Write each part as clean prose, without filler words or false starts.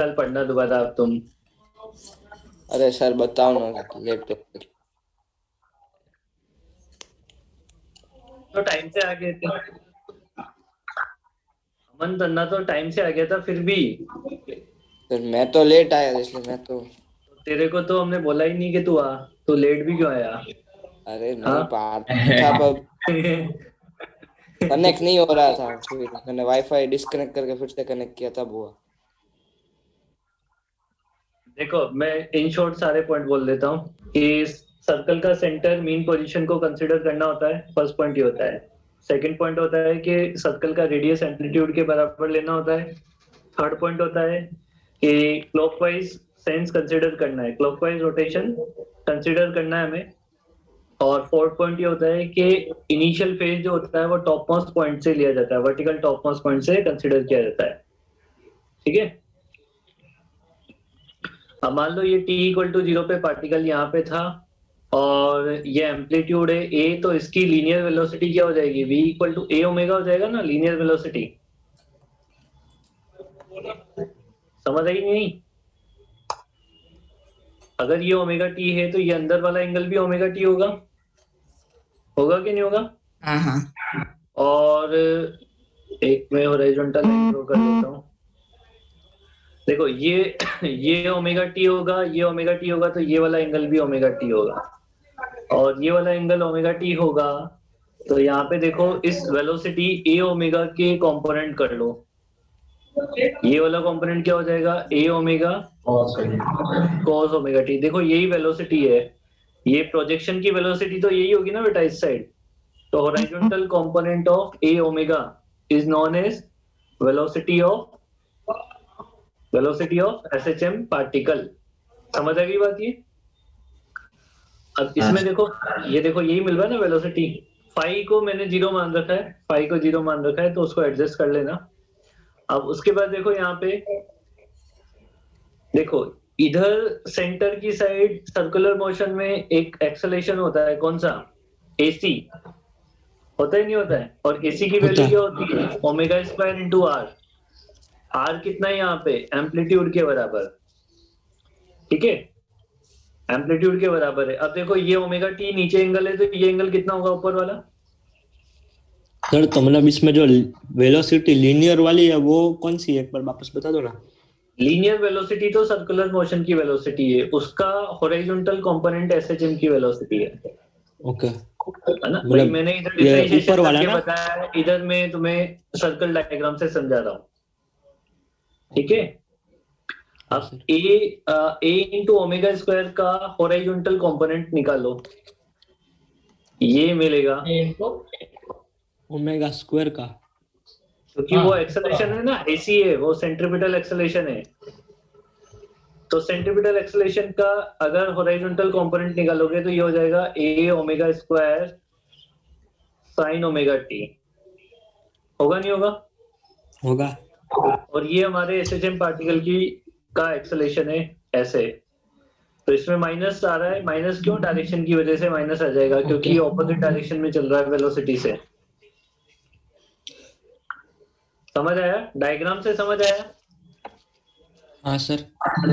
कल पढ़ना दोबारा अब तुम। अरे सर बताओ ना, लैपटॉप। तो टाइम से आ गए थे। अमन तन्ना तो टाइम से आ गया था फिर भी। सर मैं तो लेट आया था, इसलिए मैं तो। तेरे को तो हमने बोला ही नहीं कि तू आ। तू लेट भी क्यों आया? अरे नहीं, हाँ। बात था पर कनेक्ट नहीं हो रहा था, फिर मैंने वाईफाई डिस्कनेक्ट करके फिर से कनेक्ट किया, तब हुआ। देखो मैं इन शॉर्ट सारे पॉइंट बोल देता हूँ कि सर्कल का सेंटर मीन पोजीशन को कंसीडर करना होता है। फर्स्ट पॉइंट ये होता है। सेकंड पॉइंट होता है कि सर्कल का रेडियस एम्पलीट्यूड के बराबर लेना होता है। थर्ड पॉइंट होता है कि क्लॉकवाइज सेंस कंसीडर करना है, क्लॉकवाइज रोटेशन कंसीडर करना है हमें। और फोर्थ पॉइंट ये होता है कि इनिशियल फेज जो होता है वो टॉप मोस्ट पॉइंट से लिया जाता है, वर्टिकल टॉप मोस्ट पॉइंट से कंसीडर किया जाता है। ठीक है। अब मान लो ये t इक्वल टू जीरो पे पार्टिकल यहाँ पे था और ये एम्पलीट्यूड है a, तो इसकी लीनियर वेलोसिटी क्या हो जाएगी? v equal to a omega हो जाएगा ना, लीनियर वेलोसिटी। समझ आई नहीं? अगर ये ओमेगा टी है तो ये अंदर वाला एंगल भी ओमेगा टी होगा। होगा कि नहीं होगा? हाँ हाँ। और एक मैं हॉरिजॉन्टल लाइन ड्रॉ कर देता हूँ। देखो ये ओमेगा टी होगा, ये ओमेगा टी होगा, तो ये वाला एंगल भी ओमेगा टी होगा। और ये वाला एंगल ओमेगा टी होगा। तो यहाँ पे देखो इस वेलोसिटी ए ओमेगा के कंपोनेंट कर लो। ये वाला कंपोनेंट क्या हो जाएगा? A omega cos omega T. देखो यही वेलोसिटी है। ये प्रोजेक्शन की वेलोसिटी तो यही होगी ना बेटा, इस साइड। तो horizontal component of a omega is known as velocity of SHM particle. समझ आ गई बात ये? अब इसमें देखो, ये देखो यही मिल रहा है ना वेलोसिटी। फाई को मैंने जीरो मान रखा है, फाई को जीरो मान रखा है, तो उसको एडजस्ट कर लेना। अब उसके बाद देखो यहाँ पे, देखो इधर सेंटर की साइड सर्कुलर मोशन में एक एक्सेलेरेशन होता है, कौन सा? एसी। होता ही नहीं होता है? और एसी की होता वैल्यू क्या है। होती है? Omega square into r. R कितना है यहाँ पे? एम्पलीट्यूड के बराबर। ठीक है। एम्पलीट्यूड के बराबर है। अब देखो ये ओमेगा टी नीचे एंगल है, तो ये एंगल कितना होगा ऊपर वाला? सर तो मतलब इसमें जो वेलोसिटी लीनियर वाली है वो कौन सी है, एक बार वापस बता दो ना। लीनियर वेलोसिटी तो सर्कुलर मोशन की वेलोसिटी है, उसका हॉरिजॉन्टल कंपोनेंट एसएचएम की वेलोसिटी है। ओके। है ना भाई? मतलब मैंने इधर ये ऊपर डिफरेंशिएशन वाला करके ना। बताया है, इधर मैं तुम्हें सर्कल डायग्राम से समझा रहा हूँ। ठीक ओके। है। हाँ अब सर। ए इंटू ओमेगा स्क्वायर का हॉरिजॉन्टल कंपोनेंट निकालो। ये मिलेगा ओमेगा स्क्वायर का। क्योंकि वो एक्सेलेरेशन है ना, एसी है, वो सेंट्रीपिटल एक्सेलेरेशन है। तो सेंट्रीपिटल एक्सेलेरेशन का अगर हॉरिजॉन्टल कंपोनेंट निकालोगे तो ये हो जाएगा A omega square sine omega T. होगा नहीं होगा? होगा। और ये हमारे एसएचएम पार्टिकल की का एक्सेलेरेशन है, ऐसे। तो इसमें माइनस आ रहा है, माइनस क्यों? डायरेक्शन की वजह से माइनस आ जाएगा, क्योंकि ओके। ये ऑपोजिट डायरेक्शन में चल रहा है वेलोसिटी से। समझ आया? डायग्राम से समझ आया? हाँ सर।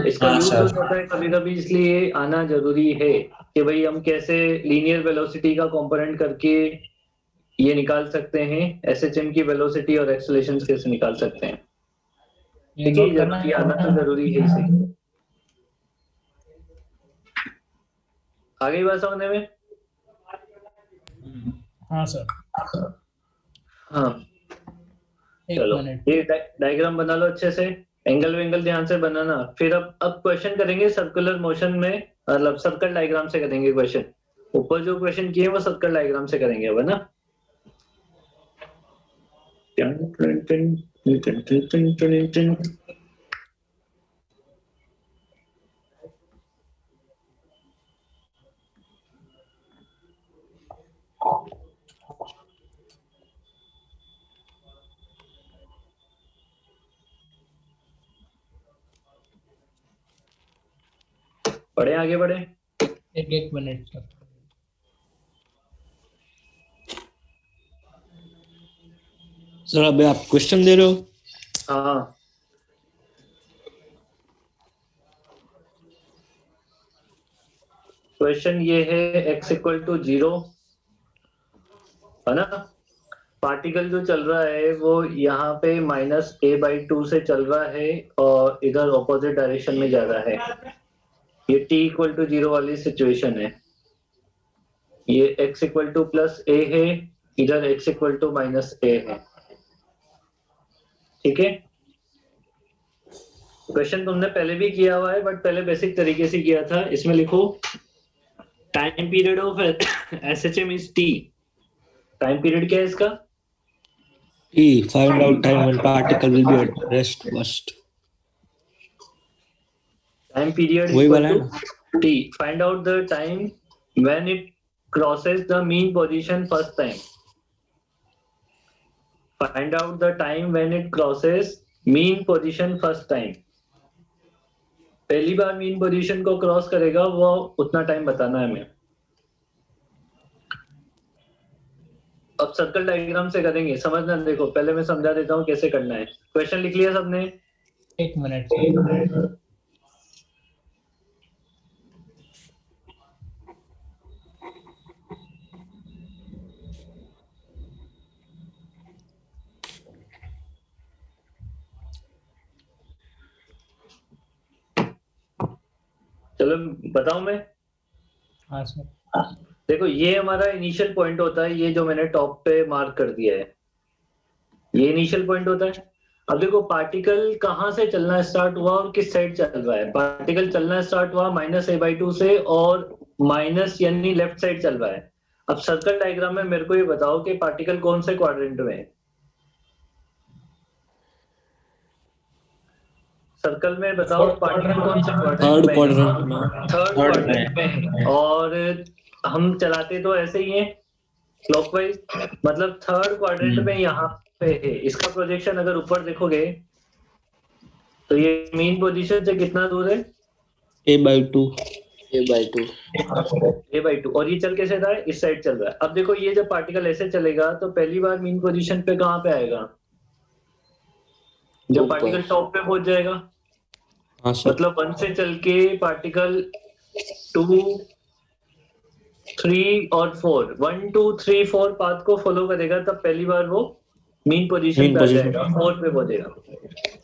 इसका यूज हो जाता है कभी कभी, इसलिए आना जरूरी है कि भाई हम कैसे लीनियर वेलोसिटी का कंपोनेंट करके ये निकाल सकते हैं, एसएचएम की वेलोसिटी और एक्सेलरेशन कैसे निकाल सकते हैं। ठीक है, ये जरूरी, आना तो जरूरी है इसे। आ गई बात समझने में? हाँ सर। हाँ। एक चलो मिनट। ये डायग्राम बना लो अच्छे से। एंगल वेंगल ध्यान से बनाना। फिर अब क्वेश्चन करेंगे सर्कुलर मोशन में, मतलब सर्कल डायग्राम से करेंगे क्वेश्चन। ऊपर जो क्वेश्चन किए वो सर्कल डायग्राम से करेंगे अब, है ना? बढ़े, आगे बढ़े। एक एक मिनट सर। सर अभी आप क्वेश्चन दे रहे हो? हाँ। क्वेश्चन ये है x इक्वल टू 0 है ना। पार्टिकल जो चल रहा है वो यहाँ पे -a/2 से चल रहा है और इधर ऑपोजिट डायरेक्शन में जा रहा है। ये t इक्वल टू 0 वाली सिचुएशन है। ये x इक्वल टू +a है, इधर x इक्वल टू -a है। ठीक है, क्वेश्चन तुमने पहले भी किया हुआ है बट पहले बेसिक तरीके से किया था। इसमें लिखो time period of SHM is t। Time period क्या है इसका? T. Find out time when particle will be at rest first. Time period वही इक्वल वाला है to t। Find out the time when it crosses the mean position first time. Find out the time when it crosses mean position first time. पहली बार mean position को cross करेगा वो उतना time बताना है हमें। अब सर्कल डायग्राम से करेंगे, समझना। देखो पहले मैं समझा देता हूँ कैसे करना है। क्वेश्चन लिख लिया सबने? 1 मिनट। चलो बताऊं मैं। हाँ सर। देखो ये हमारा इनिशियल पॉइंट होता है, ये जो मैंने टॉप पे मार्क कर दिया है ये इनिशियल पॉइंट होता है। अब देखो पार्टिकल कहाँ से चलना स्टार्ट हुआ और किस साइड चल रहा है। पार्टिकल चलना स्टार्ट हुआ -a/2 से और माइनस यानी लेफ्ट साइड चल रहा है। अब सर्कल डायग्राम में मेरे को ये बताओ कि पार्टिकल कौन से क्वाड्रेंट में है। सर्कल में बताओ पार्टिकल कौन से थर्ड क्वाड्रेंट में है? क्वाड्रेंट में। थर्ड क्वाड्रेंट में है। और हम चलाते तो ऐसे ही है क्लॉकवाइज, मतलब थर्ड क्वाड्रेंट में यहाँ पे है। इसका प्रोजेक्शन अगर ऊपर देखोगे तो ये मेन पोजीशन से कितना दूर है? a/2। a/2 और ये चल कैसे रहा है? इस साइड चल रहा है। अब देखो ये जब पार्टिकल ऐसे चलेगा तो पहली बार मेन पोजीशन पे कहाँ पे आएगा? जब पार्टिकल टॉप पे पहुंच जाएगा। हाँ सर। मतलब 1 से चल के पार्टिकल 2, 3 और 4, 1 2 3 4 पाथ को फॉलो करेगा तब पहली बार वो मीन पोजीशन पे आ जाएगा, 4 पे पहुंचेगा।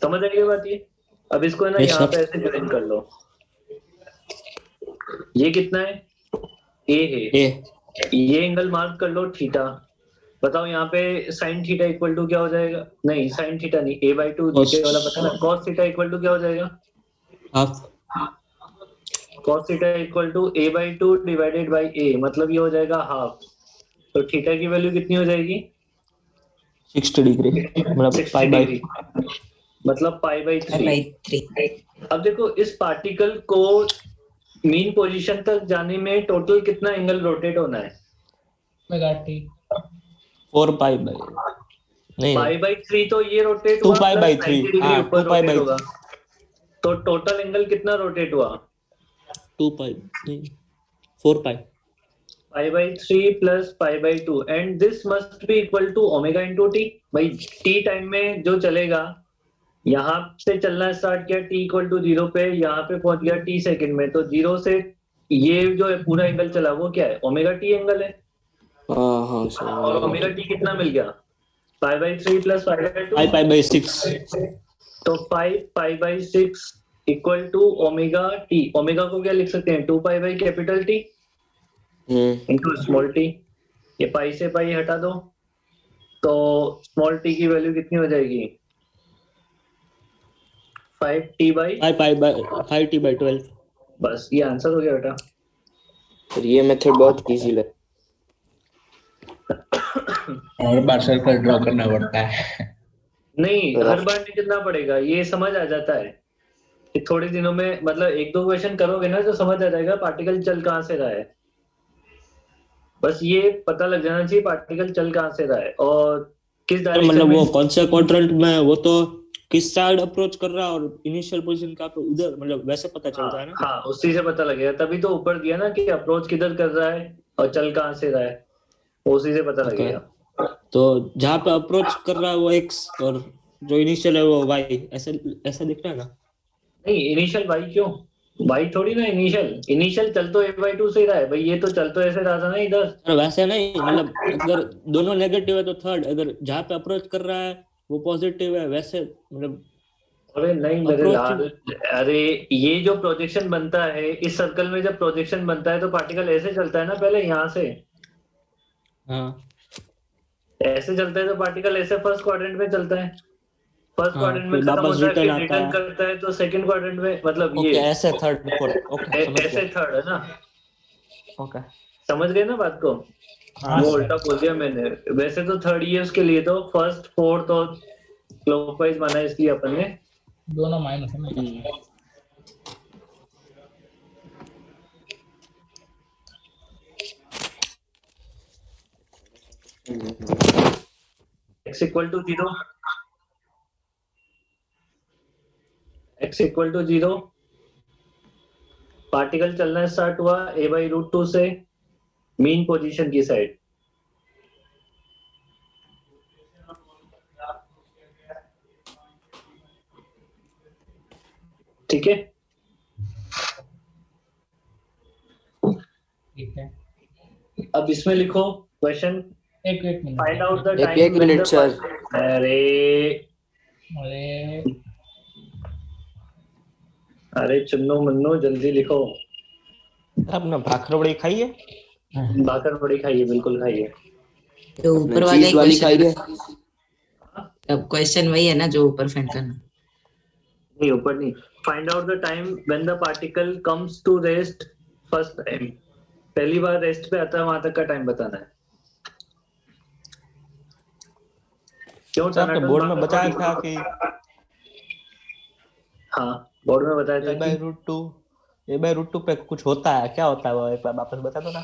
समझ आई ये बात? ये अब इसको है ना यहाँ पे ऐसे ज्वाइन कर लो। ये कितना है? a है। ये एंगल मार्क कर लो थीटा। बताओ यहाँ पे साइन थीटा इक्वल टू क्या हो जाएगा? नहीं साइन थीटा नहीं, a/2 नीचे वाला पता ना। कॉस थीटा इक्वल टू क्या हो जाएगा? Half. cos theta equal to a/2 divided by a, मतलब ये हो जाएगा हाफ। तो थीटा की वैल्यू कितनी हो जाएगी? 60 डिग्री, मतलब 60 डिग्री, मतलब π/3। अब देखो इस पार्टिकल को मीन पोजीशन तक जाने में टोटल कितना एंगल रोटेट होना है? ⍵t 4π नहीं π/3 तो ये रोटेट हुआ 2π/3। 90 डिग्री हाँ ऊपर रोटेट होगा। 2π/3। तो टोटल एंगल कितना रोटेट हुआ? 2π नहीं 4π। π/3 plus π/2 and this must be equal to omega into T. भाई टी टाइम में जो चलेगा, यहाँ से चलना स्टार्ट किया t इक्वल टू 0 पे, यहाँ पे पहुंच गया t सेकंड में, तो 0 से ये जो है पूरा एंगल चला वो क्या है? ओमेगा टी एंगल है। हाँ और ओमेगा टी कितना मिल गया? π/3 प्लस π/2 π/6। तो 5π/6 equal to omega T. Omega को क्या लिख सकते हैं? 2π/T into small T. ये पाई से पाई हटा दो तो स्मॉल टी की वैल्यू कितनी हो जाएगी? 5t/12। बस ये आंसर हो गया बेटा। और ये मेथड बहुत इजी लगा। और बार सर्कल ड्रॉ करना पड़ता है। नहीं हर बार नहीं करना पड़ेगा, ये समझ आ जाता है कि थोड़े दिनों में, मतलब 1-2 क्वेश्चन करोगे ना तो समझ आ जाएगा पार्टिकल चल कहाँ से रहा है। बस ये पता लग जाना चाहिए पार्टिकल चल कहाँ से रहा है और किस डायरेक्शन मतलब में। वो कौन सा क्वाड्रेंट में, वो तो किस साइड अप्रोच कर रहा है और इनिशियल पोजीशन का उधर, मतलब वैसे पता चलता है ना। हाँ उसी से पता लगेगा, तभी तो ऊपर दिया ना कि अप्रोच किधर कर रहा है और चल कहाँ से रहा है, उसी से पता लगेगा। तो जहाँ पे अप्रोच कर रहा है वो x और जो इनिशियल है वो y, ऐसा ऐसा दिख रहा है ना? नहीं इनिशियल y क्यों? भाई थोड़ी ना इनिशियल चल तो a/2 से ही रहा है भाई, ये तो चल तो ऐसे रहा था ना इधर। अरे वैसे नहीं, मतलब अगर दोनों नेगेटिव है तो थर्ड, अगर जहाँ पे अप्रोच कर रहा है वो पॉजिटिव है, वैसे मतलब अरे नहीं मेरे अप्रोच। लाल, अरे ये जो प्रोजेक्शन बनता है इस सर्कल में, जब प्रोजेक्शन बनता है तो पार्टिकल ऐसे चलता है ना, पहले यहाँ से हाँ ऐसे चलता है, तो पार्टिकल ऐसे फर्स्ट क्वाड्रेंट में चलता है, फर्स्ट हाँ, क्वाड्रेंट में फिर खत्म वापस होता है, रिटर्न फिर आता रिटर्न है। करता है तो सेकंड क्वाड्रेंट में, मतलब ये ओके, ऐसे थर्ड फोर्थ, ओके समझ ऐसे गया। थर्ड है ना। ओके समझ गए ना बात को? हाँ वो सर। उल्टा बोल दिया मैंने, वैसे तो थर्ड ईयर्स के लिए तो फर्स्ट फोर्थ और क्लॉकवाइज माना है, इसलिए अपन ने दोनों माइनस है ना। x equal to 0, x equal to 0, particle चलना स्टार्ट हुआ a/√2 से मीन पोजीशन की साइड। ठीक है, ठीक है, अब इसमें लिखो क्वेश्चन, एक एक मिनट फाइंड आउट द एक time when minute the sir. अरे अरे अरे चुन्नू मुन्नू जल्दी लिखो। आपने भाखरवड़ी खाई है? बाकर बड़ी खाइए, बिल्कुल खाइए। जो अपने ऊपर वाला चीज ही वाली क्वेश्चन खाई है है। ना? अब क्वेश्चन वही है ना जो ऊपर फेंक करना। नहीं ऊपर नहीं, find out the time when the particle comes to rest first time, पहली बार रेस्ट पे आता है वहां तक का टाइम बताना है। क्यों सर आपने टनाटन बोर्ड में बाकर बताया बड़ी? था कि हाँ बोर्ड में बताया था A by root two, A by root two पे कुछ होता है, क्या होता है वो एक बार वापस बता दो ना।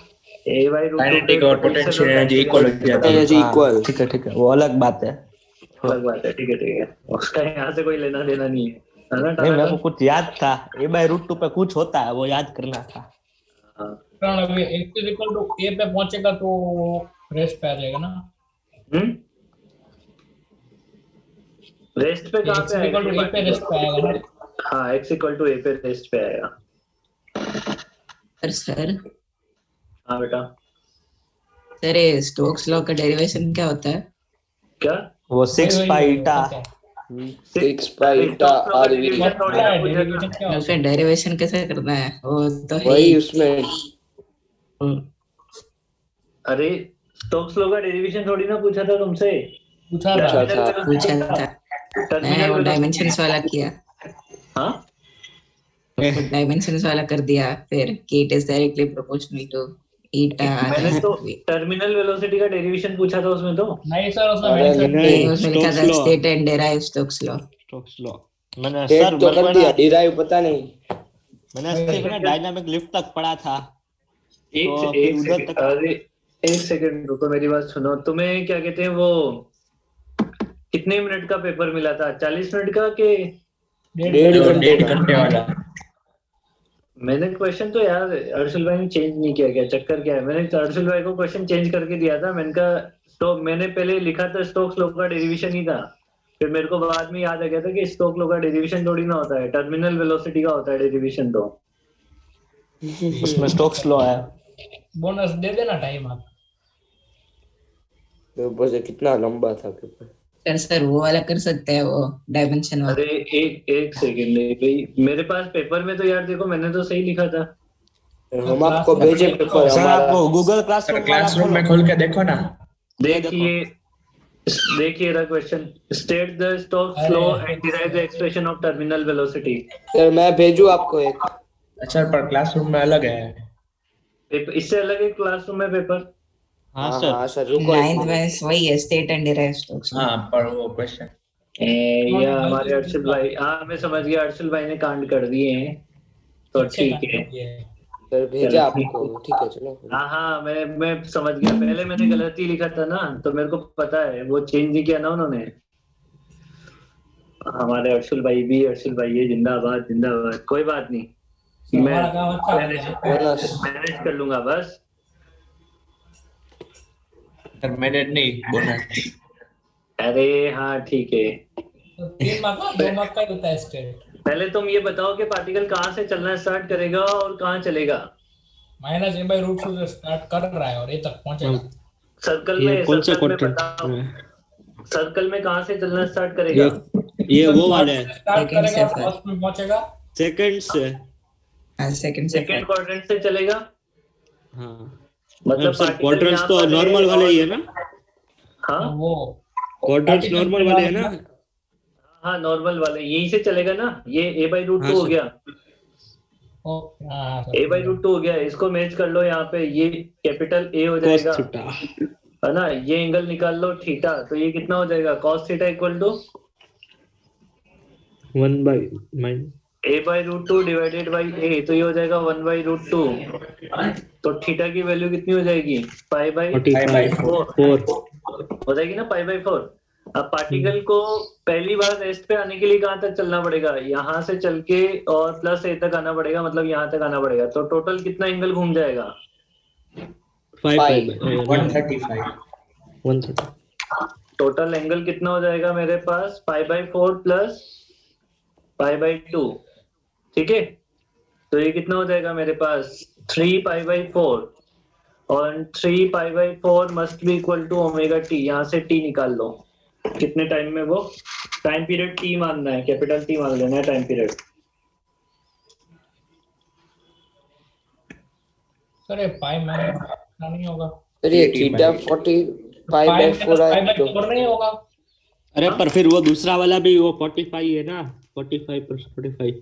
a/√2 काइनेटिक और पोटेंशियल एनर्जी इक्वल हो जाती है। एनर्जी हाँ, इक्वल। ठीक है, वो अलग बात है। अलग बात है, ठीक है, उसका यहाँ से कोई लेना देना नहीं है ना नहीं, मेरे को टनाटन। कुछ याद था, ए बाई रूट टू पे कुछ होता है, वो याद करना था। हाँ। कारण अभी x इक्वल टू a पे पहुंचेगा तो रेस्ट पे आ जाएगा ना। रेस्ट पे कहाँ x पे आएगा इक्वल ये टू a पे रेस्ट पे आएगा ना। हाँ x इक्वल टू a पे रेस्ट पे आएगा। पर सर हाँ बेटा। सर ये स्टोक्स लॉ का डेरिवेशन क्या होता है? क्या? वो 6 वही- पाई वही- ईटा। पता है। 6 पाई अरे, ईटा स्टोक्स लॉ का आर वी। डेरिवेशन थोड़ी ना पूछा था। डेरिवेशन क्या होता है? उसमें डेरिवेशन कैसे करना है वो तो है वही ही। उसमें हम्म, अरे स्टोक्स लॉ का डेरिवेशन थोड़ी ना पूछा था तुमसे। पूछा था। पूछा था। पूछा था। मैंने वो डायमेंशंस वाला किया, हाँ वो डायमेंशंस वाला कर दिया फिर कि it is directly proportional to eta. मैंने तो टर्मिनल वेलोसिटी का डेरिवेशन पूछा था उसमें तो। नहीं सर उसमें अरे मेंशन नहीं, उसमें लिखा स्टोक्स था law, state and derive Stokes law. Stokes law. मैंने टेट सर तो मेरे को कर ना, दिया, डिराइव पता नहीं। मैंने सिर्फ ना डायनामिक लिफ्ट तक पढ़ा था। एक तो से, फिर एक उधर सेकंड, तक अरे एक सेकंड रुको, मेरी बात सुनो। तुम्हें क्या कहते हैं वो, कितने मिनट का पेपर मिला था? 40 मिनट का के? 1.5 घंटे का। वाला। मैंने क्वेश्चन तो यार अर्शुल भाई ने चेंज नहीं किया, क्या चक्कर क्या है? मैंने अर्शुल भाई को क्वेश्चन चेंज करके दिया था। मैंने कहा तो मैंने पहले लिखा था स्टोक्स लॉ का डेरिवेशन ही था, फिर मेरे को बाद में याद आ गया था कि स्टोक्स लॉ का डेरिवेशन थोड़ी ना होता है, टर्मिनल वेलोसिटी का होता है डेरिवेशन। तो उसमें स्टोक्स लॉ है। बोनस दे देना टाइम आप। पेपर से कितना लंबा था पेपर। सर वो वाला कर सकते हैं, वो डायमेंशन वाला। अरे एक सेकंड भाई, मेरे पास पेपर में तो यार देखो मैंने तो सही लिखा था। हम आपको भेजे पेपर सर हमारा। आपको गूगल क्लासरूम वाला क्लासरूम में खोलो। खोल के देखो ना। देखिए देखिए रहा question, state the Stokes law and derive the expression of terminal velocity. Sir मैं भेजू आपको एक। अच्छा पर क्लासरूम में अलग है। इससे अलग एक क्लासरूम में पेपर। हाँ हाँ सर, हाँ सर रुको एक नाइन्थ मिनट। में वही है state and derive Stokes law. हाँ पर वो क्वेश्चन ये हमारे अर्शुल भाई, हाँ मैं समझ गया, अर्शुल भाई ने कांड कर दिए हैं तो ठीक है। सर भेजा आपको, ठीक है चलो। हाँ हाँ मैं समझ गया, पहले मैंने गलत ही लिखा था ना, तो मेरे को पता है वो चेंज नहीं किया ना उन्होंने। हमारे अर्शुल भाई भी, अर्शुल भाई ये जिंदाबाद जिंदाबाद। कोई बात नहीं, मैं हमारा काम अच्छा हो गया। बोनस। मैनेज कर लूंगा बस। सर मैंडेट नहीं बोनस। अरे हाँ ठीक है। तो 3 मार्क का 2 मार्क का ही होता है स्टेट। पहले तुम ये बताओ कि पार्टिकल कहाँ से चलना स्टार्ट करेगा और कहाँ चलेगा। Minus a by root two से स्टार्ट कर रहा है और ए तक पहुंचेगा। सर्कल ये में, कौन से सर्कल में क्वाड्रेंट बताओ, में? सर्कल में कहाँ से चलना स्टार्ट करेगा। ये वो वाला है, स्टार्ट Second करेगा से फर्स्ट में पहुंचेगा। सेकंड से। सेकंड से सेकेंड क्वाड्रेंट से चलेगा। हाँ मतलब सर पार्टिकल क्वाड्रेंट्स यहाँ तो पर है नॉर्मल वाले ही है और- ना? हाँ वो क्वाड्रेंट्स particle नॉर्मल में वाले है ना? हाँ नॉर्मल वाले यही से चलेगा ना। ये ए बाई रूट हाँ टू हो सर। गया, ओके हाँ sir. A by root two हो गया। इसको मैच कर लो यहाँ पे, ये कैपिटल ए हो cos जाएगा, थीटा। है ना। ये एंगल निकाल लो थीटा, तो ये कितना हो जाएगा cos theta equal to 1 by mine A by root two divided by A, तो ये हो जाएगा 1 बाई रूट टू। तो थीटा की वैल्यू कितनी हो जाएगी, पाई बाई 45 4। हो जाएगी ना, पाई बाई 4। अब पार्टिकल को पहली बार रेस्ट पे आने के लिए कहाँ तक चलना पड़ेगा, यहाँ से चल के और प्लस ए तक आना पड़ेगा, मतलब यहाँ तक आना पड़ेगा। तो टोटल कितना एंगल घूम जाएगा, 135 130। टोटल एंगल कितना हो जाएगा मेरे पास, pi by 4 plus pi by 2। ठीक है, तो ये कितना हो जाएगा मेरे पास 3 पाई बाई 4, और 3 pi by 4 must be equal to omega t. यहाँ से टी निकाल लो, कितने टाइम में, वो टाइम पीरियड टी मानना है, कैपिटल टी मान लेना है टाइम पीरियड। सर ये पाई माइनस नहीं होगा। सर ये थीटा 45 बाई 4 पाई है बाई तो 4 नहीं होगा। अरे पर फिर वो दूसरा वाला भी वो 45 है ना, 45 प्लस 45।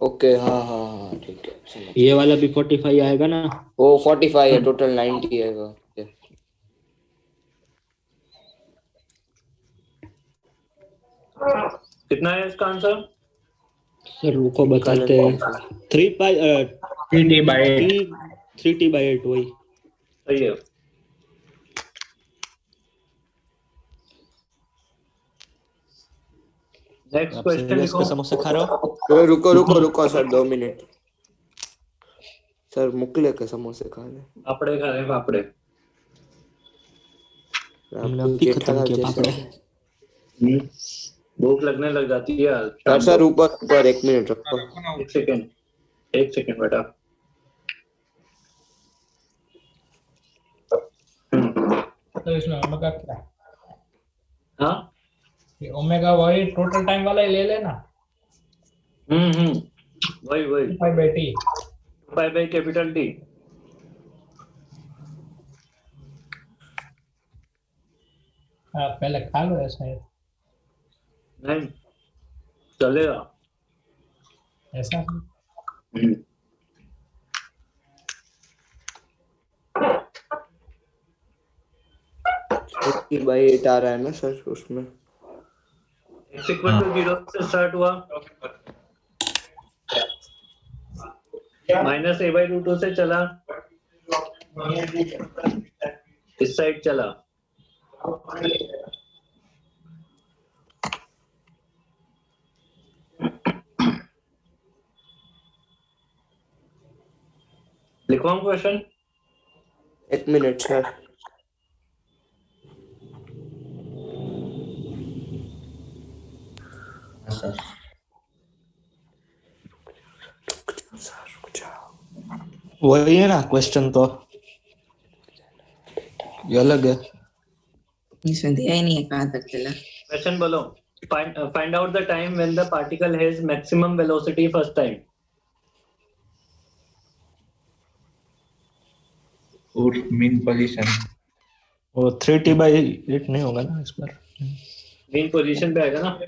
ओके हाँ हाँ हाँ ठीक है समझ। ये वाला भी 45 आएगा ना। वो 45 है, टोटल 90 है वो। कितना है इसका आंसर, सर रुको बताते हैं। 3 पाई 3t/8 3t/8 वही। सही है। नेक्स्ट आप क्वेश्चन सीरियस लिखो। के समोसे खा रहे हो? तो रुको सर 2 मिनट। सर मुकले के समोसे खा ले। पापड़े खा रहे हैं, पापड़े। हमने अभी खत्म किया पापड़े। भूख लगने लग जाती है यार। सर ऊपर 1 मिनट रखो। एक सेकंड बेटा। तो इसमें ओमेगा क्या है? हाँ ये ओमेगा वही टोटल टाइम वाला ही ले लेना। वही pi by T. Pi by capital T. हाँ पहले खा लो ऐसा है। नहीं चलेगा। ऐसा हम्म। बाई 8 आ रहा है ना सर उसमें। x इक्वल टू 0 से स्टार्ट हुआ, माइनस ए बाई रूट 2 से चला, इस साइड चला, लिखवाऊं क्वेश्चन। 1 minute sir. सर वही है ना क्वेश्चन, तो ये अलग है। इसमें दिया ही नहीं है कहाँ तक चला। क्वेश्चन बोलो। Find out the time when the particle has maximum velocity first time. और मीन पोजीशन वो 3t/8 नहीं होगा ना इस बार? मेन पोजीशन पे आएगा ना।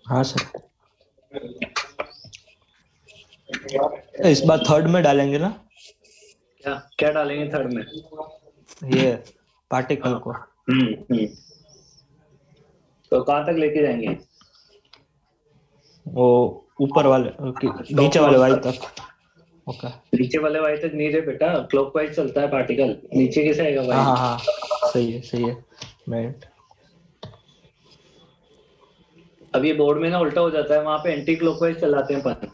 हाँ सर। इस बार थर्ड में डालेंगे ना, क्या क्या डालेंगे थर्ड में, ये पार्टिकल को। तो कहाँ तक लेके जाएंगे, वो ऊपर वाले नीचे वाले वाई तक। ओके नीचे वाले वाई तक नहीं रे बेटा, क्लॉकवाइज चलता है पार्टिकल, नीचे कैसे आएगा वाई। हाँ हाँ हाँ सही है मिनट। अब ये बोर्ड में ना उल्टा हो जाता है, वहां पे एंटी क्लॉकवाइज चलाते हैं अपन।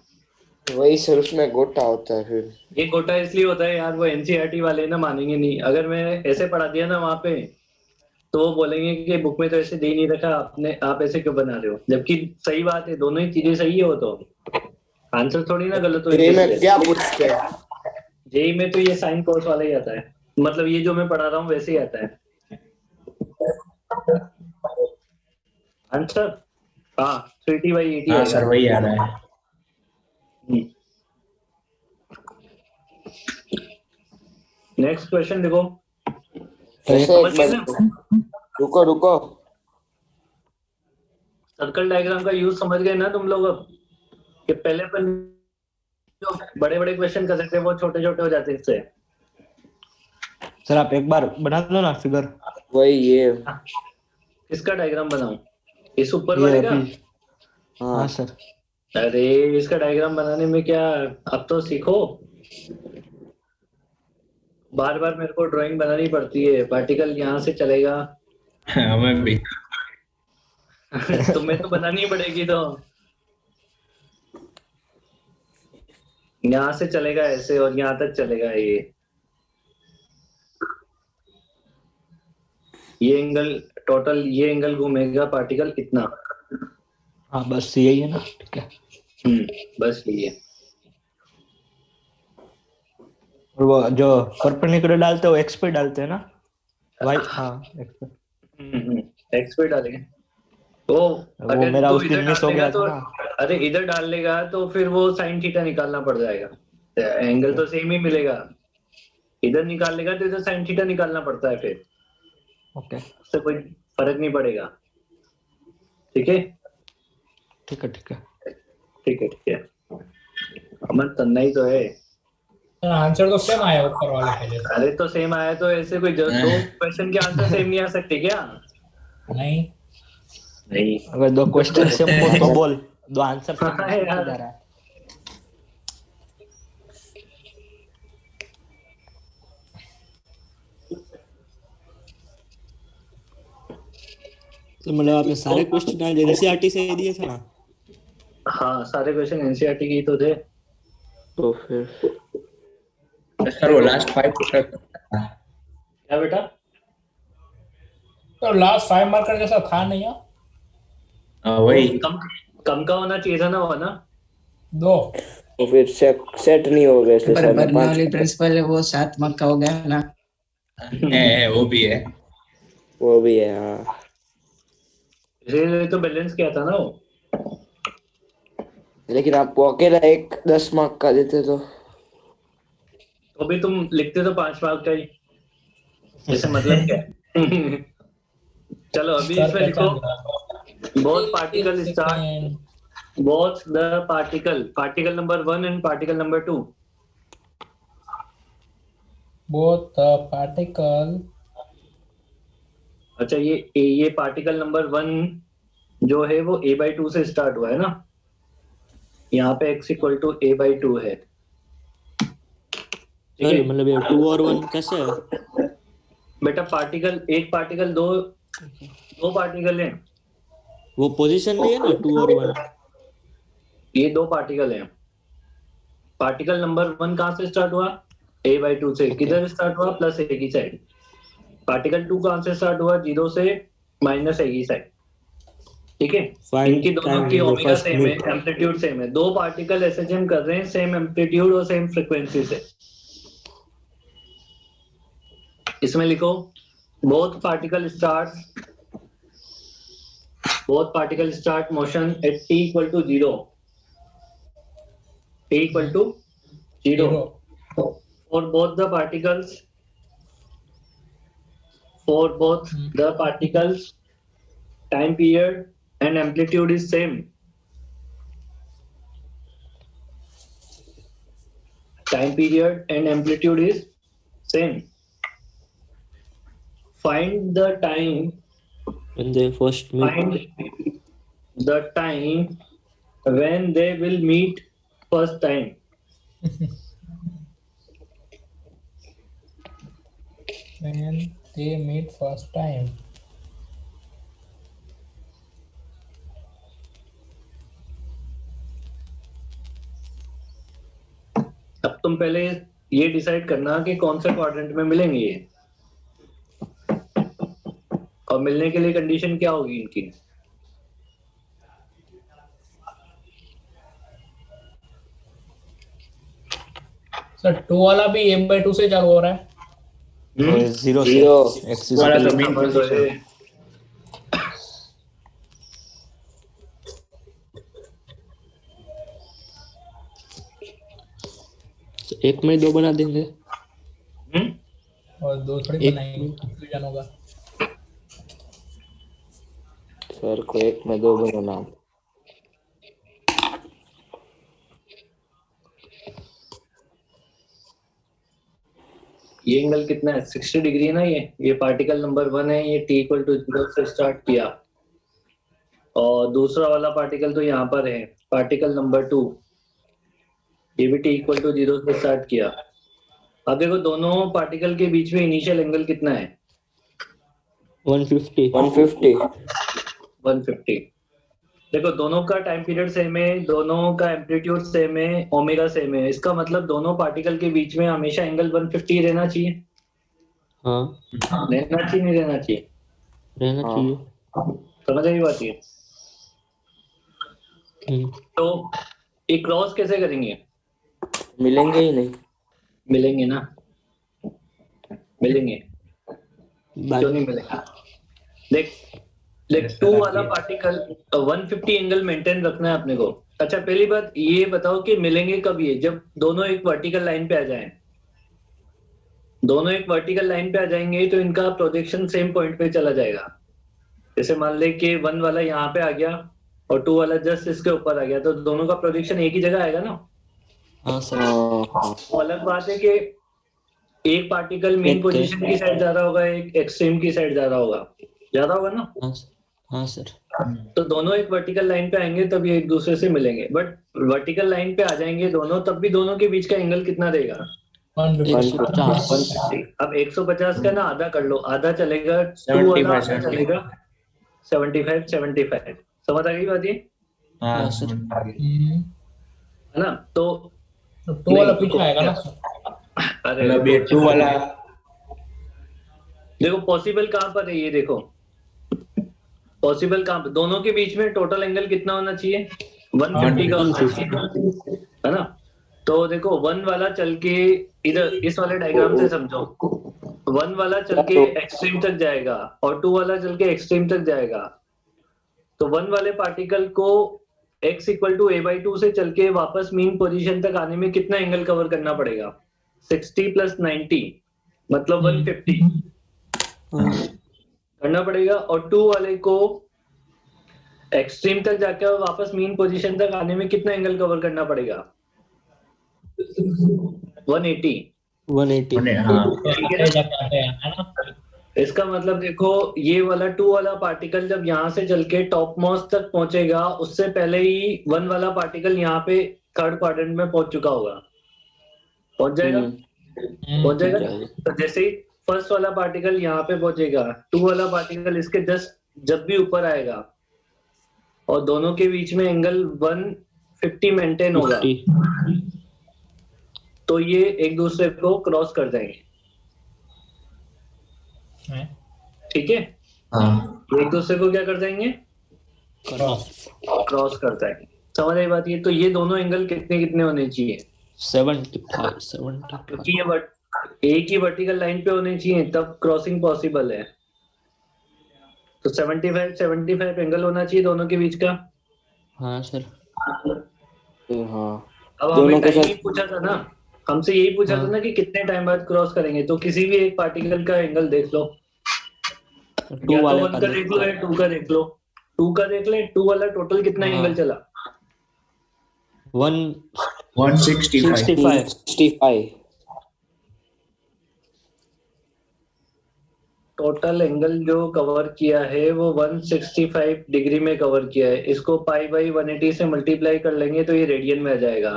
वही सर उसमें गोटा होता है फिर। ये गोटा इसलिए होता है यार, वो एनसीईआरटी वाले ना मानेंगे नहीं। अगर मैं ऐसे पढ़ा दिया ना वहां पे, तो वो बोलेंगे कि बुक में तो ऐसे दे ही नहीं रखा, आपने आप ऐसे क्यों बना रहे हो, जबकि सही बात है, दोनों ही चीजें सही है, वो तो आंसर थोड़ी ना गलत हो ये इनके में लिए। क्या पूछते हैं? जेई में तो ये साइन कोस वाला ही आता है, मतलब ये जो मैं पढ़ा रहा हूँ वैसे ही आता है आंसर। हाँ 3t/80 हाँ आएगा। सर वही आ रहा है। नेक्स्ट क्वेश्चन देखो, ऐसे समझ एक गए बार ना, रुको रुको। सर्कल डायग्राम का यूज समझ गए ना तुम लोग अब, कि पहले अपन जो बड़े बड़े क्वेश्चन कर सकते हैं वो छोटे छोटे हो जाते हैं इससे। सर आप एक बार बना दो ना फिगर। वही ये। किसका डायग्राम बनाऊं, इस ऊपर ये वाले का? अभी। हाँ हाँ सर। अरे इसका डायग्राम बनाने में क्या, अब तो सीखो, बार बार मेरे को ड्राइंग बनानी पड़ती है। पार्टिकल यहाँ से चलेगा हमें भी। तुम्हें तो बनानी पड़ेगी, तो यहाँ से चलेगा ऐसे और यहाँ तक चलेगा ये एंगल, टोटल ये एंगल घूमेगा पार्टिकल इतना। हाँ बस यही है ना, ठीक है। बस ये और वो जो परपेंडिकुलर डालते हैं वो एक्स पे डालते हैं ना, वाई। हाँ एक्स पे। एक्स पे डालेंगे वो। वो अगर मेरा तू उस इधर दिन मिस डाल हो लेगा गया तो, था ना। अरे इधर डाल लेगा तो फिर वो साइन थीटा निकालना पड़ जाएगा, एंगल तो सेम ही मिलेगा। इधर निकाल लेगा तो इधर साइन थीटा निकालना पड़ता है, फिर ओके उससे कोई फर्क नहीं पड़ेगा। ठीक है ठीक है ठीक है। ठीक है ठीक है, अमन तन्ना ही तो है। आंसर तो सेम आया ऊपर वाले के जैसा। अरे तो सेम आया तो ऐसे कोई दो क्वेश्चन के आंसर सेम नहीं आ सकते क्या? नहीं नहीं अगर दो क्वेश्चन सेम हो तो बोल, दो आंसर सेम हाँ हो यार। जा रहा है। तो मतलब आपने सारे क्वेश्चन आज एनसीईआरटी से ही दिए थे ना? हाँ सारे क्वेश्चन एनसीईआरटी के ही तो थे। तो फिर सर वो लास्ट 5 क्या बेटा? तो लास्ट 5 मार्कर जैसा था नहीं है। वही। कम कम का होना चाहिए था ना, वो ना। 2 तो फिर सेट नहीं हो गए इसलिए पर सर ने 5 बर्नौली प्रिंसिपल है वो 7 मार्क का हो गया ना। है वो भी है। वो भी है हाँ। इसीलिए तो बैलेंस किया था ना वो। लेकिन आपको अकेला एक 10 मार्क का देते तो तो भी तुम लिखते तो 5 मार्क का ही, जैसे मतलब क्या है? चलो अभी सर इसमें लिखो, पहचान गया। Both particle start, both the particle number 1 and particle number 2। Both the particle. अच्छा ये पार्टिकल नंबर 1 जो है वो a/2 से स्टार्ट हुआ है ना, यहाँ पे x = a/2 है। ठीक है सर मतलब ये 2 और 1 कैसे है? बेटा, पार्टिकल एक पार्टिकल दो पार्टिकल हैं, वो पोजीशन में है ना 2 और 1। ये 2 पार्टिकल हैं। पार्टिकल नंबर 1 कहाँ से स्टार्ट हुआ? a/2 से। किधर स्टार्ट हुआ? प्लस a की साइड। पार्टिकल 2 कहाँ से स्टार्ट हुआ? 0 से -a की साइड। ठीक है, इनकी दोनों की ओमेगा सेम है, एम्पलीट्यूड सेम है। 2 पार्टिकल एसएचएम कर रहे हैं सेम एम्पलीट्यूड और सेम फ्रीक्वेंसी से। इसमें लिखो both particle start motion at t equal to 0, t equal to 0 for both the particles time period and amplitude is same. Time period and amplitude is same. Find the time when they first meet. Find the time when they will meet first time. When they meet first time. अब तुम पहले ये decide करना कि कौन से quadrant में मिलेंगे ये। और मिलने के लिए कंडीशन क्या होगी इनकी? सर 2 वाला भी a/2 से चालू हो रहा है। और जीरो से जीरो एक्स वाला इज तो मेन समझ लो ये। एक में 2 बना देंगे। हम्म? और 2 थोड़ी एक बनाएंगे, कंफ्यूजन होगा। सर को 1 में 2 बनाना। ये एंगल कितना है? 60 डिग्री है ना। ये पार्टिकल नंबर 1 है, ये t इक्वल टू 0 से स्टार्ट किया, और दूसरा वाला पार्टिकल तो यहाँ पर है, पार्टिकल नंबर 2, ये भी t इक्वल टू 0 से स्टार्ट किया। अब देखो दोनों पार्टिकल के बीच में इनिशियल एंगल कितना है? 150 150। देखो दोनों का टाइम पीरियड सेम है, दोनों का एम्पलीट्यूड सेम है, ओमेगा सेम है, इसका मतलब दोनों पार्टिकल के बीच में हमेशा एंगल 150 रहना चाहिए। हाँ रहना चाहिए, नहीं रहना चाहिए? रहना हाँ। चाहिए। समझ आई बात ये? तो ये क्रॉस कैसे करेंगे? मिलेंगे ही नहीं। मिलेंगे ना, मिलेंगे। बात क्यों नहीं मिलेगा? देख देख 2 वाला पार्टिकल 150 एंगल मेंटेन रखना है अपने को। अच्छा पहली बात ये बताओ कि मिलेंगे कब? ये जब दोनों एक वर्टिकल लाइन पे आ जाएं। दोनों एक वर्टिकल लाइन पे आ जाएंगे तो इनका प्रोजेक्शन सेम पॉइंट पे चला जाएगा। जैसे मान ले कि 1 वाला यहाँ पे आ गया और 2 वाला जस्ट इसके ऊपर आ गया, तो दोनों का प्रोजेक्शन एक ही जगह आएगा ना। हाँ सर। हाँ तो अलग बात है कि एक पार्टिकल मेन एक- पोजीशन की साइड जा रहा होगा, एक एक्सट्रीम की साइड जा रहा होगा, ज्यादा होगा ना। हाँ सर। तो दोनों एक वर्टिकल लाइन पे आएंगे तब ये एक दूसरे से मिलेंगे, बट वर्टिकल लाइन पे आ जाएंगे दोनों तब भी दोनों के बीच का एंगल कितना रहेगा? 150। 150। अब 150 का ना आधा कर लो, आधा चलेगा 2 वाला, आधा 75 चलेगा 75 75। समझ आ गई बात ये? हाँ सर। है ना? तो 2 वाला पीछे आएगा ना सर। अरे मतलब ये 2 वाला देखो पॉसिबल कहाँ पर है, ये देखो पॉसिबल कहाँ पर, दोनों के बीच में टोटल एंगल कितना होना चाहिए? 150 का होना चाहिए, है ना? तो देखो 1 वाला चल के इधर इस वाले डायग्राम से समझो, 1 वाला चल के एक्सट्रीम तक जाएगा और 2 वाला चल के एक्सट्रीम तक जाएगा। तो 1 वाले पार्टिकल को x इक्वल टू a/2 से चल के वापस मीन पोजीशन तक आने में कितना एंगल कवर करना पड़ेगा? 60 प्लस 90 मतलब 150 करना पड़ेगा। और 2 वाले को एक्सट्रीम तक जाकर वापस मीन पोजीशन तक आने में कितना एंगल कवर करना पड़ेगा? 180। 180। हाँ इसका मतलब देखो ये वाला 2 वाला पार्टिकल जब यहाँ से चल के टॉप मोस्ट तक पहुंचेगा उससे पहले ही 1 वाला पार्टिकल यहाँ पे थर्ड क्वाड्रेंट में पहुंच चुका होगा। पहुंच जाएगा? पहुंच जाएगा। तो जैसे ही फर्स्ट वाला पार्टिकल यहाँ पे पहुंचेगा, 2 वाला पार्टिकल इसके जस्ट जब भी ऊपर आएगा और दोनों के बीच में एंगल 150 मेंटेन होगा, तो ये एक दूसरे को क्रॉस कर जाएंगे। ठीक है, एक दूसरे को क्या कर जाएंगे? क्रॉस कर जाएंगे। समझ आई बात? ये तो ये दोनों एंगल कितने कितने होने चाहिए? 75। क्योंकि ये एक ही वर्टिकल लाइन पे होने चाहिए तब क्रॉसिंग पॉसिबल है। तो 75 एंगल होना चाहिए दोनों के बीच का। हाँ सर। हाँ। अब दोनों हमें के टाइम साथ ही पूछा था ना, हमसे यही पूछा था ना कि कितने टाइम बाद क्रॉस करेंगे, तो किसी भी एक पार्टिकल का एंगल देख लो, या तो 1 का देख लो या 2 का देख लो। 2 का देख ले, 2 वाला टोटल कितना एंगल चला? 165 65 टोटल एंगल जो कवर किया है वो 165 डिग्री में कवर किया है। इसको पाई बाई 180 से मल्टीप्लाई कर लेंगे तो ये रेडियन में आ जाएगा।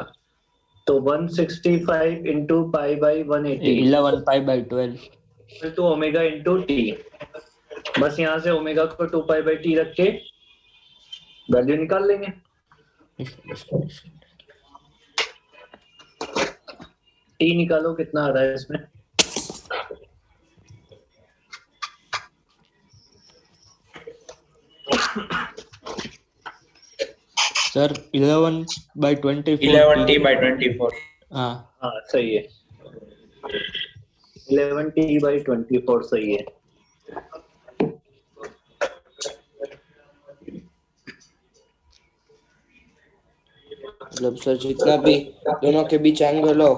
तो 165 into pi by 180 11 π/12 two omega into T. बस यहाँ से ओमेगा को 2 पाई बाई टी रख के वैल्यू निकाल लेंगे। टी निकालो कितना आ रहा है इसमें? सर 11/24 11t/24 हाँ हाँ सही है, 11t/24 सही है। मतलब सर जितना भी दोनों के बीच एंगल हो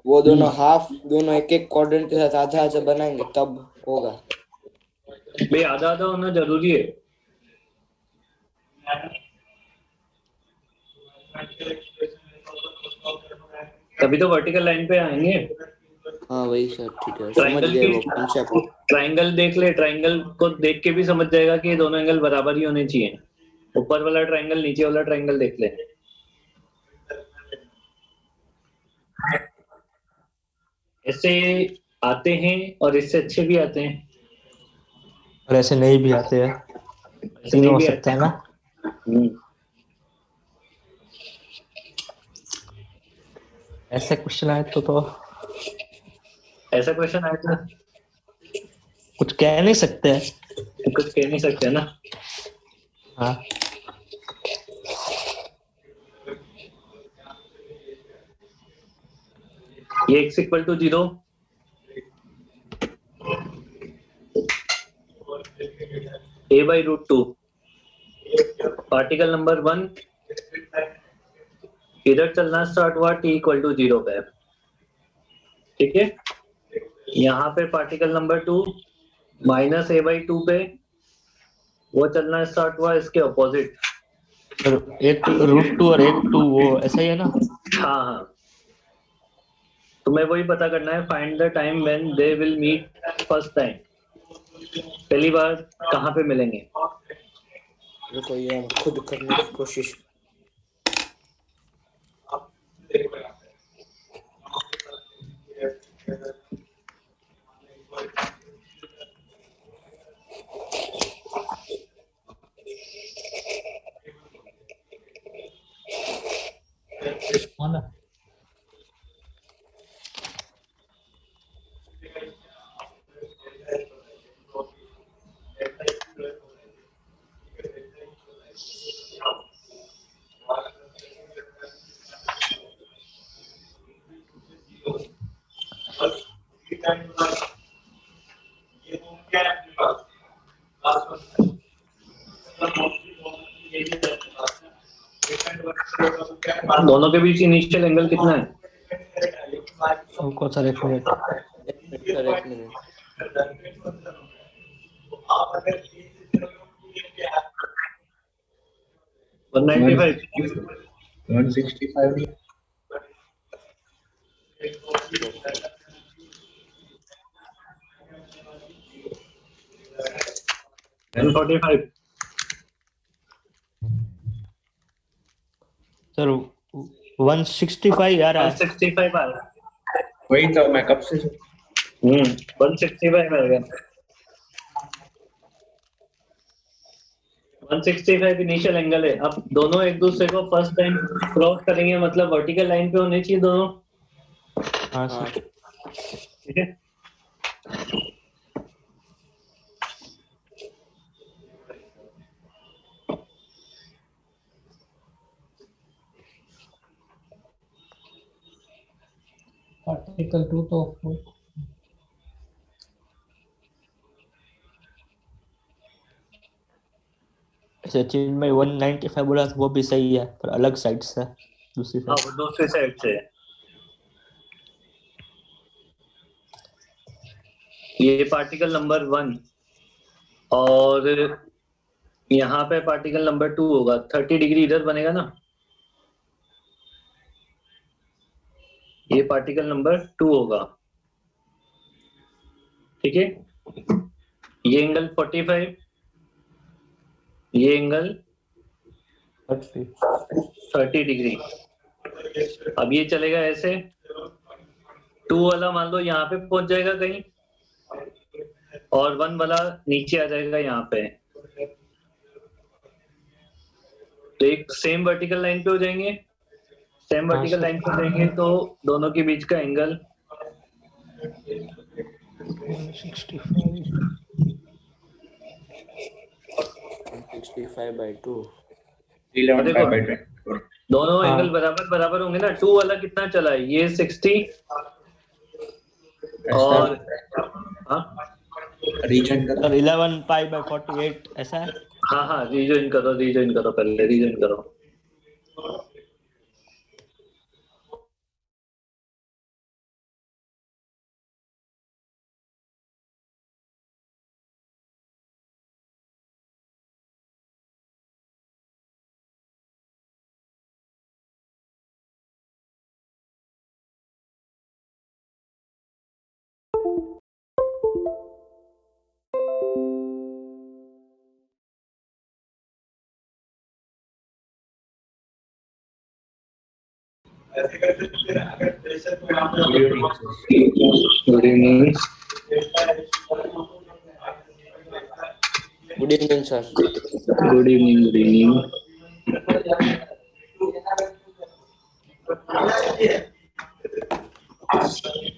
वो दोनों हाफ, दोनों एक एक क्वाड्रेंट के साथ आधा आधा बनाएंगे तब होगा। भाई आधा आधा होना जरूरी है। तभी तो वर्टिकल लाइन पे आएंगे। हाँ वही सर, ठीक है, समझ ट्राइंगल गए की वो कंसेप्ट। ट्राइंगल देख ले, ट्राइंगल को देख के भी समझ जाएगा कि ये दोनों एंगल बराबर ही होने चाहिए। ऊपर वाला ट्राइंगल, नीचे वाला ट्राइंगल देख ले। ऐसे आते हैं और इससे अच्छे भी आते हैं, और ऐसे नहीं भी आते हैं, ऐसे तीनों नहीं हो भी सकता आते है हैं। ना। ऐसे क्वेश्चन आए तो ऐसा क्वेश्चन आया तो कुछ कह नहीं सकते हैं। कुछ कह नहीं सकते ना। हाँ ये x equal to 0, a/√2, particle number 1 इधर चलना स्टार्ट हुआ t इक्वल टू 0 पे, ठीक है। यहाँ पे पार्टिकल नंबर 2 -a/2 पे वो चलना स्टार्ट हुआ इसके ऑपोजिट। और एक √2 और एक 2 वो ऐसा ही है ना। हाँ हाँ, तुम्हें वही पता करना है, find the time when they will meet first time, पहली बार कहाँ पे मिलेंगे। रुको ये हम खुद करने की कोशिश। हाँ ना। दोनों के बीच इनिशियल एंगल कितना है? रुको सर एक मिनट। एक मिनट सर, एक मिनट। 195। 165 145। सर 165 आ रहा है। 165 आ रहा है। वही तो मैं कब से 165 आएगा। 165 इनिशियल एंगल है। अब दोनों एक दूसरे को फर्स्ट टाइम क्रॉस करेंगे, मतलब वर्टिकल लाइन पे होने चाहिए दोनों, हाँ हाँ सर। ठीक है। पार्टिकल 2 तो ऐसे चीज में 195 बोला तो वो भी सही है, पर अलग साइड से, दूसरी हाँ साइड। वो दूसरी साइड से है। ये पार्टिकल नंबर 1 और यहाँ पे पार्टिकल नंबर 2 होगा। 30 डिग्री इधर बनेगा ना। ये पार्टिकल नंबर 2 होगा, ठीक है। ये एंगल 45, ये एंगल 30 डिग्री। अब ये चलेगा ऐसे, 2 वाला मान लो यहाँ पे पहुंच जाएगा कहीं, और 1 वाला नीचे आ जाएगा यहाँ पे, तो एक सेम वर्टिकल लाइन पे हो जाएंगे। सेम हाँ वर्टिकल सर। लाइन पे हो जाएंगे तो दोनों के बीच का एंगल 165 165/2 11 देखो, by 24 दोनों हाँ। एंगल बराबर बराबर होंगे ना। 2 वाला कितना चला है? ये 60 और हाँ रीजन का सर 11 पाई बाय 48 ऐसा है। हाँ हाँ, रीजॉइन करो, पहले रीजॉइन करो। Good evening. Good evening sir. Good evening.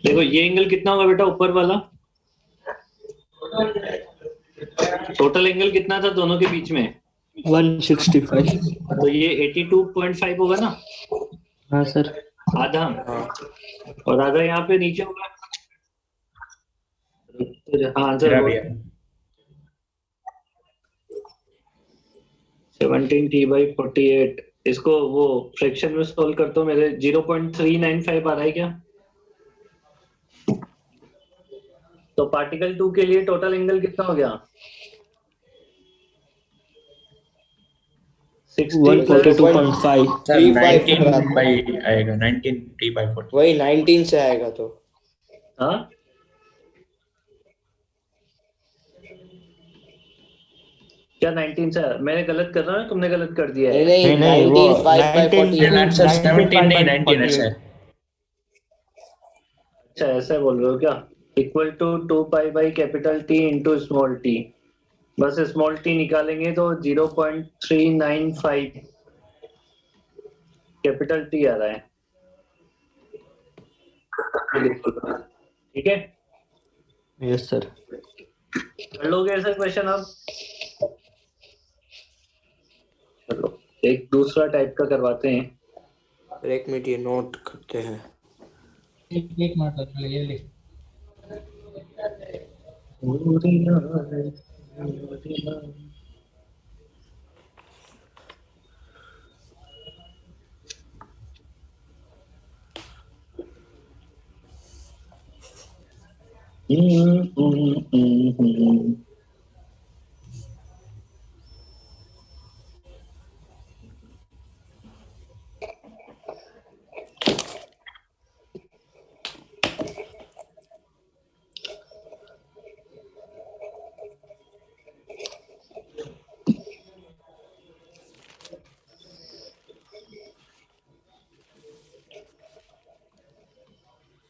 देखो, ये एंगल कितना होगा बेटा ऊपर वाला? टोटल एंगल कितना था दोनों के बीच में? 165। तो ये 82.5 होगा ना? हाँ सर। आधा, हाँ और आधा यहाँ पे नीचे होगा। हाँ आंसर मेरा वो भी है 17t/48। इसको वो फ्रैक्शन में सॉल्व करता हूँ, मेरे 0.395 आ रहा है क्या? तो पार्टिकल 2 के लिए टोटल एंगल कितना हो गया? 60 प्लस 142.5। सर 35 19 by आएगा 19 t by 40 वही 19 से आएगा तो। हाँ क्या 19 से? मैंने गलत कर रहा हूँ, तुमने गलत कर दिया है? नहीं नहीं वो 19 5 by 19 48। सर 17 नहीं 19 है 19 सर। अच्छा ऐसा बोल रहे हो क्या? Equal to 2 pi capital T into small t. बस स्मॉल टी निकालेंगे तो 0.395 कैपिटल T आ रहा है। ठीक है, यस सर। कर लोगे ऐसा क्वेश्चन अब? चलो एक दूसरा टाइप का करवाते हैं। एक मिनट ये नोट करते हैं। एक मिनट पहले ये लिख।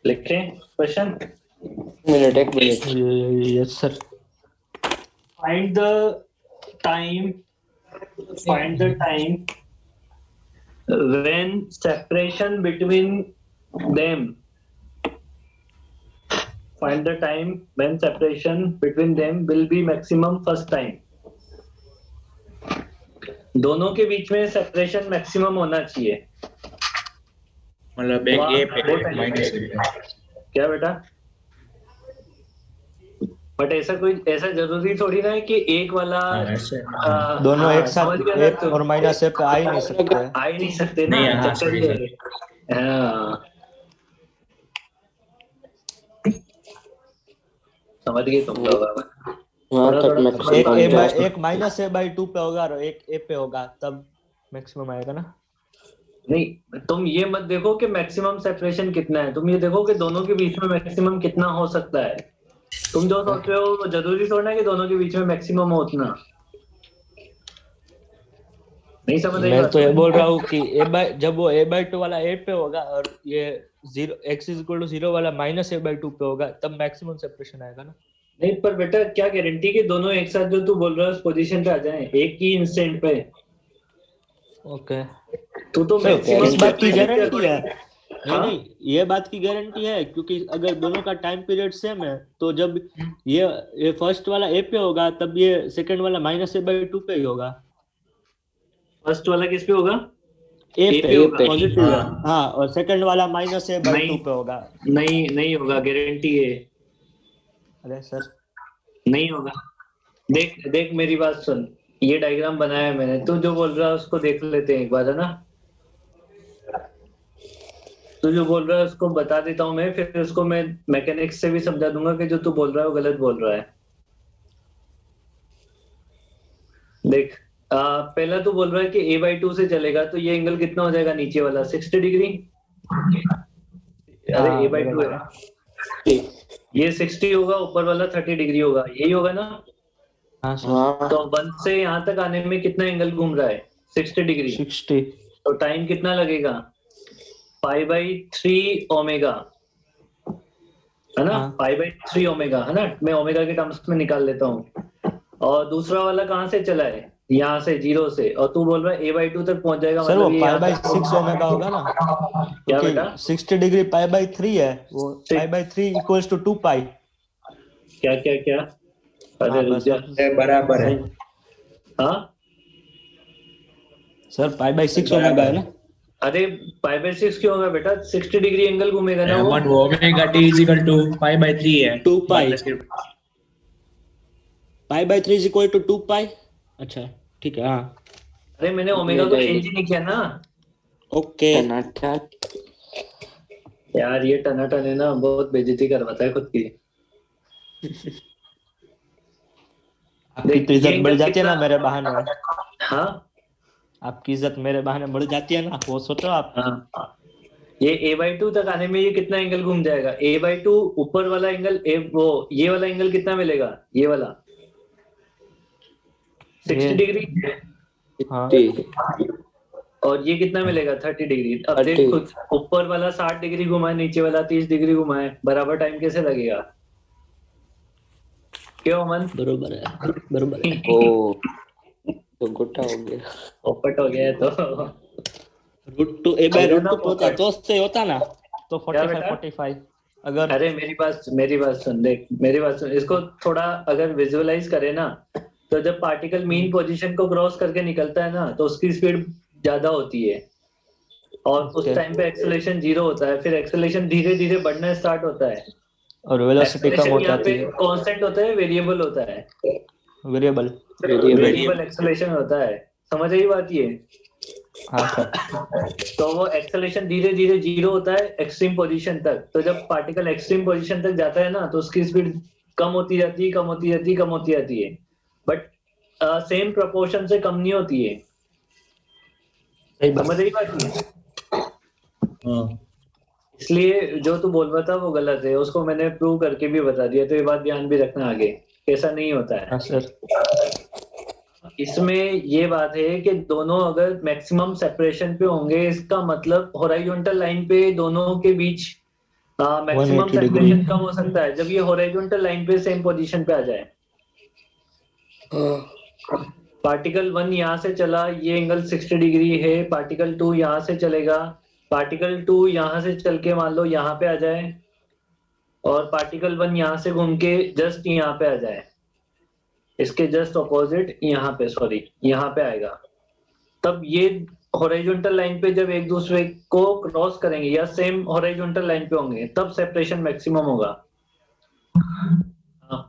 लिखते हैं क्वेश्चन। एक minute. Yes sir. Find the time when separation between them. Find the time when separation between them will be maximum first time. दोनों के बीच में सेपरेशन मैक्सिमम होना चाहिए। मतलब एक ए पे माइनस क्या बेटा? बट ऐसा जरूरी थोड़ी ना है कि एक वाला ऐसे दोनों एक समझ साथ गया ना एक तुम? और माइनस ए पे आ ही नहीं सकते हैं। आ ही नहीं सकते ना, नहीं, हाँ, चक्कर सही ये है। हाँ समझ गए तुम लोग। वहां तक थोड़ा मैं समझा। एक माइनस ए बाई 2 पे होगा और एक ए पे होगा, तब मैक्सिमम आएगा ना। नहीं, तुम ये मत देखो कि मैक्सिमम सेपरेशन कितना है, तुम ये देखो कि दोनों के बीच में मैक्सिमम कितना हो सकता है। तुम जो सोच रहे हो वो जरूरी थोड़ा है कि दोनों के बीच में मैक्सिमम हो उतना। नहीं समझ रही मैं बात? तो ये बोल रहा हूँ कि जब वो ए बाई 2 वाला ए पे होगा और ये 0 वाला माइनस ए बाई 2 पे होगा, तब मैक्सिमम सेपरेशन आएगा ना। नहीं पर बेटा क्या गारंटी कि दोनों एक साथ जो तू बोल रहा है उस पोजीशन पे आ जाएं एक ही इंस्टेंट पे? ओके तू तो सर, मैक्सिमम इस बात की सेपरेशन के गारंटी है। अकॉर्डिंग। नहीं नहीं, ये बात की गारंटी है क्योंकि अगर दोनों का टाइम पीरियड सेम है तो जब ये फर्स्ट वाला ए पे होगा तब ये सेकंड वाला माइनस ए बाई 2 पे ही होगा। फर्स्ट वाला किस पे होगा? ए A पे पे होगा। पॉजिटिव है। हाँ। हाँ, और सेकंड वाला माइनस ए बाई नहीं। 2 पे होगा। नहीं होगा, गारंटी है। अरे सर, नहीं होगा। देख देख मेरी बात सुन, ये डायग्राम बनाया है मैंने, तू जो बोल रहा है उसको देख लेते हैं एक बार, है ना? तू जो बोल रहा है उसको बता देता हूँ मैं, फिर उसको मैं मैकेनिक्स से भी समझा दूंगा कि जो तू बोल रहा है वो गलत बोल रहा है। देख, पहला तू बोल रहा है कि a/2 से चलेगा, तो ये एंगल कितना हो जाएगा नीचे वाला? 60 डिग्री। अरे हाँ, a/2 बराबर है, ये 60 होगा, ऊपर वाला 30 डिग्री होगा, यही होगा ना? हाँ सर, हाँ तो 1 से यहाँ तक आने में कितना एंगल घूम रहा है? 60 डिग्री। 60। तो टाइम कितना लगेगा? π/3 ओमेगा, है ना? हाँ। π/3 ओमेगा, है ना? मैं ओमेगा के टर्म्स में निकाल लेता हूँ। और दूसरा वाला कहाँ से चला है? यहाँ से, 0 से, और तू बोल रहा है a/2 तक पहुंच जाएगा, सर वो मतलब ये पाई यहाँ बाई तक 6 ओमेगा होगा ना, क्या क्योंकि बेटा? 60 डिग्री पाई बाई 3 है, वो Six- pi by 3 equals to 2 pi. क्या क्या क्या? अरे हाँ रुक बस जा। अब बराबर है। सही। हाँ, सर पाई बाई 6 ओमेगा है ना। अरे π/6 क्यों होगा बेटा? 60 डिग्री एंगल घूमेगा ना वो। But omega T is equal to π/3 है। 2 पाई। मतलब सिर्फ pi by 3 is equal to 2 pi. अच्छा ठीक है, हाँ अरे मैंने ओमेगा को चेंज ही नहीं किया ना ओके। यार। ये टनाटन है ना, बहुत बेइज्जती करवाता है खुद की। आपकी देख, तो ये इज्जत बढ़ एंगल जाती है ना कितना? मेरे बहाने। हाँ आपकी इज्जत मेरे बहाने बढ़ जाती है ना, वो सोचो आप। हाँ। ये a/2 तक आने में ये कितना एंगल घूम जाएगा? a/2 ऊपर वाला एंगल, वो ये वाला एंगल कितना मिलेगा? ये वाला 60 ये डिग्री। हाँ और ये कितना मिलेगा? 30 डिग्री। अब देख 30। खुद, ऊपर वाला 60 डिग्री घुमाए, नीचे वाला 30 डिग्री घुमाए, बराबर टाइम कैसे लगेगा? क्यों अमन? बरोबर है, बरोबर है। ओ तो गोटा हो गया। पोपट हो गया है तो। रूट टू ए बाय हो गया रूट ना टू होता पोपट? तो से होता ना, तो क्या 45 बेटा? 45 अगर। अरे मेरी बात सुन, देख मेरी बात सुन, इसको थोड़ा अगर विजुअलाइज करे ना, तो जब पार्टिकल मीन पोजीशन को क्रॉस करके निकलता है ना, तो उसकी स्पीड ज्यादा होती है, और उस Okay. टाइम पे एक्सेलरेशन 0 होता है, फिर एक्सेलरेशन धीरे धीरे बढ़ना स्टार्ट होता है। और वेलोसिटी कम हो एक्सेलरेशन यहाँ जाती पे है, कांस्टेंट होता है, वेरिएबल होता है। वेरिएबल। वेरिएबल एक्सेलरेशन होता है, समझ आई बात ये? हाँ सर। तो वो एक्सेलरेशन धीरे धीरे 0 होता है एक्सट्रीम पोजीशन तक। तो जब पार्टिकल एक्सट्रीम पोजीशन तक जाता है ना, तो उसकी स्पीड कम होती जाती है, कम होती जाती है, कम होती जाती है, बट सेम प्रोपोर्शन से कम नहीं होती है। सही बात। समझ आई बात ये? इसलिए जो तू बोल रहा था वो गलत है, उसको मैंने प्रूव करके भी बता दिया, तो ये बात ध्यान भी रखना आगे, ऐसा नहीं होता है। हाँ सर। इसमें ये बात है कि दोनों अगर मैक्सिमम सेपरेशन पे होंगे, इसका मतलब हॉरिजॉन्टल लाइन पे दोनों के बीच मैक्सिमम 180 डिग्री। सेपरेशन कब हो सकता है? जब ये हॉरिजॉन्टल लाइन पे सेम पोजीशन पे आ जाए। पार्टिकल 1 यहाँ से चला, ये एंगल 60 डिग्री है, पार्टिकल 2 यहाँ से चलेगा, पार्टिकल 2 यहाँ से चल के मान लो यहाँ पे आ जाए, और पार्टिकल 1 यहाँ से घूम के जस्ट यहाँ पे आ जाए, इसके जस्ट ऑपोजिट यहाँ पे, सॉरी यहाँ पे आएगा, तब ये हॉरिजॉन्टल लाइन पे जब एक दूसरे को क्रॉस करेंगे या सेम हॉरिजॉन्टल लाइन पे होंगे, तब सेपरेशन मैक्सिमम होगा। हाँ।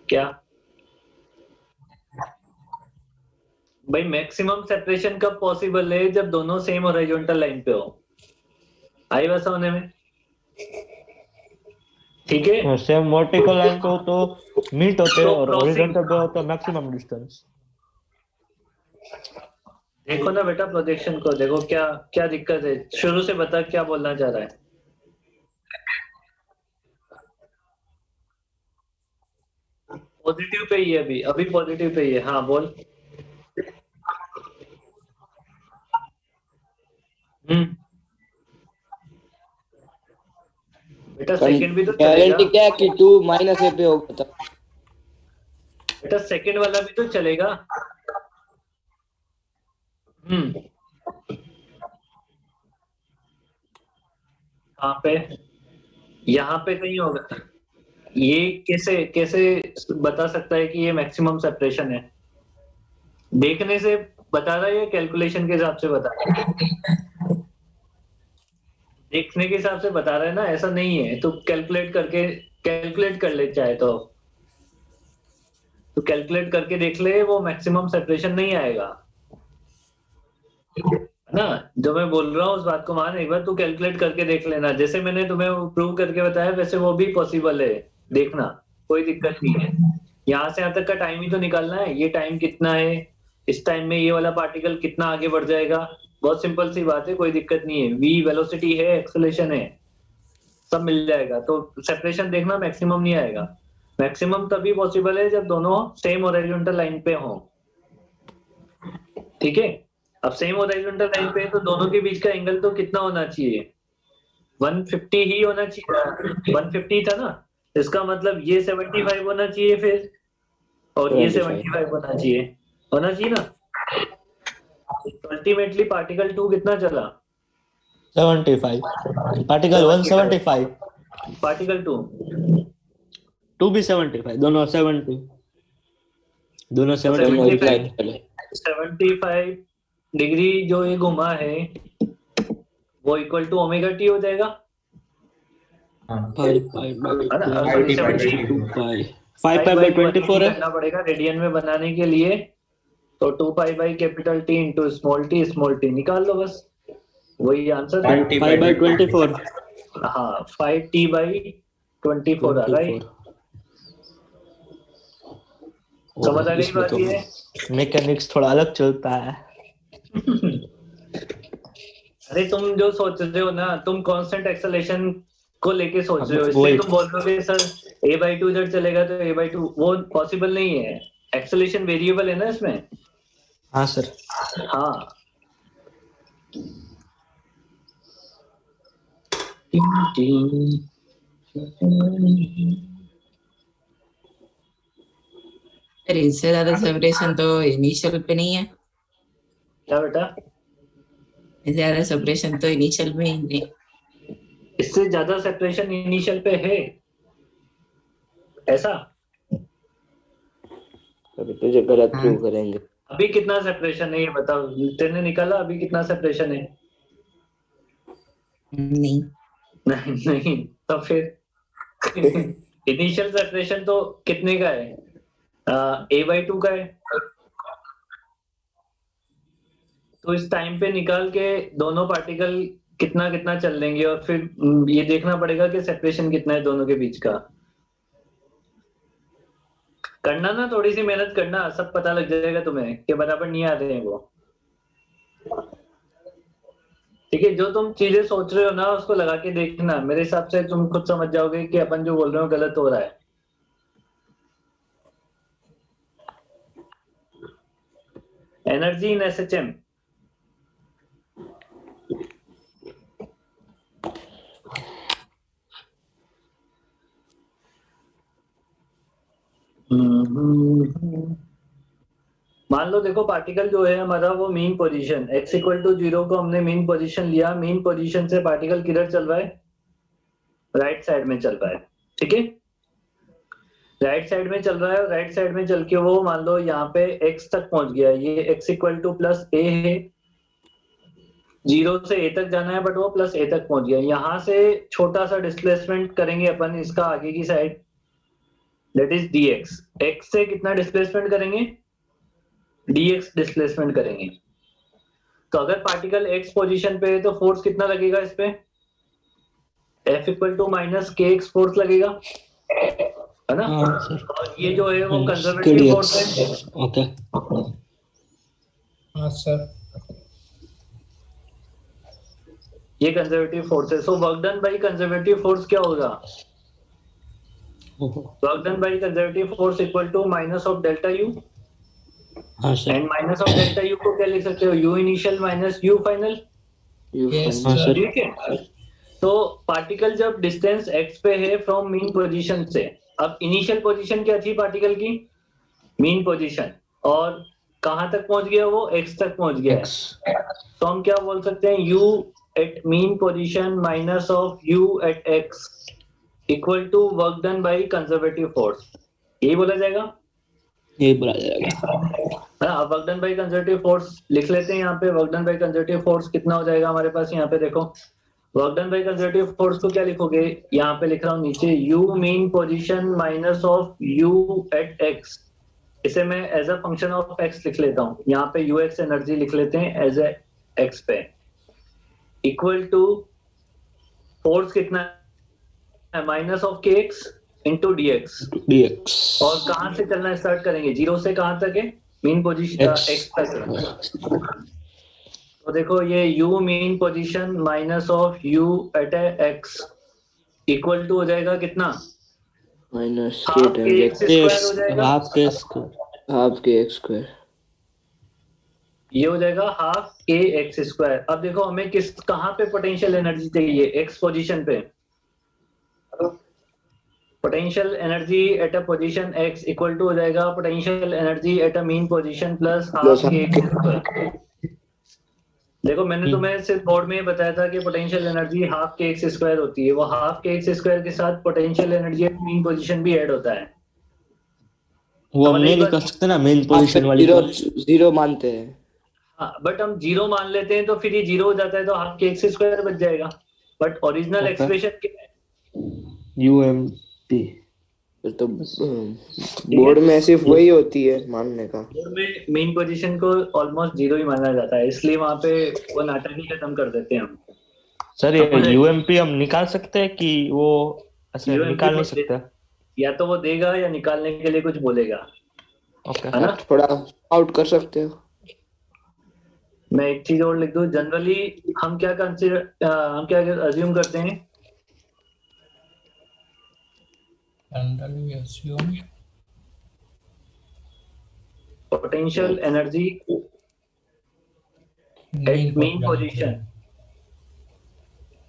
क्या भाई, मैक्सिमम सेपरेशन कब पॉसिबल है? जब दोनों सेम हॉरिजॉन्टल लाइन पे हो। आई वैसा होने में? ठीक है। सेम वर्टिकल लाइन पे हो तो मीट होते हैं, तो और crossing- हॉरिजॉन्टल पे हो तो मैक्सिमम डिस्टेंस। देखो ना बेटा, प्रोजेक्शन को देखो, क्या क्या दिक्कत है? शुरू से बता क्या बोलना चाह रहा है। पॉजिटिव पे ही है, अभी अभी पॉजिटिव पे ही है। हाँ बोल। बेटा सेकंड भी तो चलेगा। गारंटी क्या है कि 2 माइनस ए पे होगा तब? बेटा सेकंड वाला भी तो चलेगा। कहाँ पे? यहाँ पे कहीं होगा। ये कैसे कैसे बता सकता है कि ये मैक्सिमम सेपरेशन है? देखने से बता रहा है या कैलकुलेशन के हिसाब से बता रहा है? देखने के हिसाब से बता रहा है ना, ऐसा नहीं है। तो कैलकुलेट कर ले चाहे तो कैलकुलेट करके देख ले, वो मैक्सिमम सेपरेशन नहीं आएगा, है ना? जो मैं बोल रहा हूँ उस बात को मान, एक बार तू कैलकुलेट करके देख लेना, जैसे मैंने तुम्हें प्रूव करके बताया वैसे वो भी पॉसिबल है। देखना, कोई दिक्कत नहीं है। यहाँ से यहाँ तक का टाइम ही तो निकालना है। ये टाइम कितना है, इस टाइम में ये वाला पार्टिकल कितना आगे बढ़ जाएगा। बहुत सिंपल सी बात है, कोई दिक्कत नहीं है। v वेलोसिटी है, एक्सेलरेशन है, सब मिल जाएगा। तो सेपरेशन देखना, मैक्सिमम नहीं आएगा। मैक्सिमम तभी पॉसिबल है जब दोनों सेम हॉरिजॉन्टल लाइन पे हों। ठीक है, अब सेम हॉरिजॉन्टल लाइन पे है तो दोनों के बीच का एंगल तो कितना होना चाहिए? 150 ही होना चाहिए। 150 था ना, इसका मतलब ये 75 होना चाहिए फिर, और ये 75 होना चाहिए ना। अल्टीमेटली पार्टिकल 2 कितना चला? 75, पार्टिकल 175, पार्टिकल 2 2 भी 75, दोनों 70, दोनों 75 डिग्री जो ये घुमा है वो इक्वल टू ओमेगा टी हो जाएगा। 5π/24 है करना पड़ेगा रेडियन में बनाने के लिए, तो 2π/T इंटू स्मॉल टी निकाल लो, बस वही आंसर है। 5/24। हाँ, 5T/24 आ रहा है। समझ आ गई बात? ये मैकेनिक्स थोड़ा अलग चलता है। अरे तुम जो सोच रहे हो ना, तुम कांस्टेंट एक्सेलरेशन को लेके सोच रहे हो, इसलिए तुम बोल रहे हो सर a/2 इधर चलेगा तो a/2, वो पॉसिबल नहीं है। एक्सेलरेशन वेरिएबल है ना इसमें। हाँ सर। हाँ, अरे इससे ज्यादा सेपरेशन तो इनिशियल पे नहीं है। क्या बेटा? इससे ज्यादा सेपरेशन तो इनिशियल में ही नहीं। इससे ज्यादा सेपरेशन इनिशियल पे है ऐसा? अभी तुझे गलत प्रूव करेंगे। अभी कितना सेपरेशन है ये बताओ, तेने निकाला अभी कितना सेपरेशन है? नहीं नहीं तो फिर इनिशियल सेपरेशन तो कितने का है? a/2 का है। तो इस टाइम पे निकाल के दोनों पार्टिकल कितना कितना चल लेंगे, और फिर ये देखना पड़ेगा कि सेपरेशन कितना है दोनों के बीच का। करना ना, थोड़ी सी मेहनत करना, सब पता लग जाएगा तुम्हें कि बराबर नहीं आ रहे हैं वो। ठीक है, जो तुम चीजें सोच रहे हो ना उसको लगा के देखना, मेरे हिसाब से तुम खुद समझ जाओगे कि अपन जो बोल रहे हो गलत हो रहा है। एनर्जी इन SHM, मान लो देखो पार्टिकल जो है हमारा वो मीन पोजीशन x=0 को हमने मीन पोजीशन लिया। मीन पोजीशन से पार्टिकल किधर चल रहा है? राइट साइड में चल रहा है। ठीक है, राइट साइड में चल रहा है, और राइट साइड में चल के वो मान लो यहाँ पे x तक पहुंच गया। ये x=+a है, 0 से a तक जाना है बट वो +a तक पहुंच गया। यहाँ से छोटा सा डिस्प्लेसमेंट करेंगे अपन इसका आगे की side, that is dx। x से कितना डिस्प्लेसमेंट करेंगे? dx डिस्प्लेसमेंट करेंगे। तो अगर पार्टिकल x पोजीशन पे है तो फोर्स कितना लगेगा इस पे? F=-kx फोर्स लगेगा, है ना? और ये जो है वो कंजर्वेटिव फोर्स है। ओके। हाँ सर। ये कंजर्वेटिव फोर्स है। So work done by conservative force क्या होगा? Work done by conservative force -(delta U)। हाँ सर। एंड -(डेल्टा U) को क्या लिख सकते हो? U initial minus U final. Yes हाँ सर। सर। ठीक है, तो पार्टिकल जब डिस्टेंस x पे है फ्रॉम मीन पोजीशन से, अब इनिशियल पोजीशन क्या थी पार्टिकल की? Mean position. और कहाँ तक पहुंच गया वो, x तक पहुंच गया है। तो हम क्या बोल सकते हैं, u at mean position minus of u at x equal to work done by conservative force, यही बोला जाएगा। ये बोला जाएगा। हाँ, work done by conservative force लिख लेते हैं यहाँ पे। Work done by conservative force कितना हो जाएगा हमारे पास, यहाँ पे देखो work done by conservative force को क्या लिखोगे, यहाँ पे लिख रहा हूँ नीचे, u mean position minus of u at x, इसे मैं as a function of x लिख लेता हूँ। यहाँ पे ux एनर्जी लिख लेते हैं एज ए x पे, इक्वल टू फोर्स कितना है, minus of kx into dx। और कहाँ से चलना स्टार्ट करेंगे, जीरो से कहाँ तक है, मीन पोजीशन x तक। तो देखो ये u mean position minus of u at x equal to हो जाएगा कितना, minus half k x square हो जाएगा, हाफ के एक्स स्क्वायर, ये हो जाएगा हाफ के एक्स स्क्वायर। अब देखो हमें किस कहाँ पे पोटेंशियल एनर्जी चाहिए, एक्स पोजीशन पे। Potential energy at a position x equal to हो जाएगा potential energy at a mean position plus half k x square. देखो मैंने तुम्हें सिर्फ बोर्ड में बताया था कि potential energy half k x square होती है, वो हाफ के एक्स स्क्वायर के साथ potential energy at mean position भी ऐड होता है। वो हम नहीं लिख सकते ना मेन पोजीशन वाली, जीरो मानते हैं। हाँ, बट हम जीरो मान लेते हैं तो फिर ये जीरो हो जाता है, तो हाफ के एक्स स्क्वायर बच जाएगा। बट ओरिजिनल एक्सप्रेशन क्या है, यूएमपी। फिर तो बोर्ड में सिर्फ वही होती है मानने का। बोर्ड में मेन पोजीशन को ऑलमोस्ट जीरो ही माना जाता है, इसलिए वहां पे वो नाटक ही खत्म कर देते हैं हम। सर ये यूएमपी हम निकाल सकते हैं कि वो ऐसे निकाल नहीं सकते, या तो वो देगा या निकालने के लिए कुछ बोलेगा। ओके है ना, थोड़ा आउट कर सकते हो। मैं एक चीज और लिख दूं, जनरली हम क्या अज्यूम करते हैं, potential energy at mean position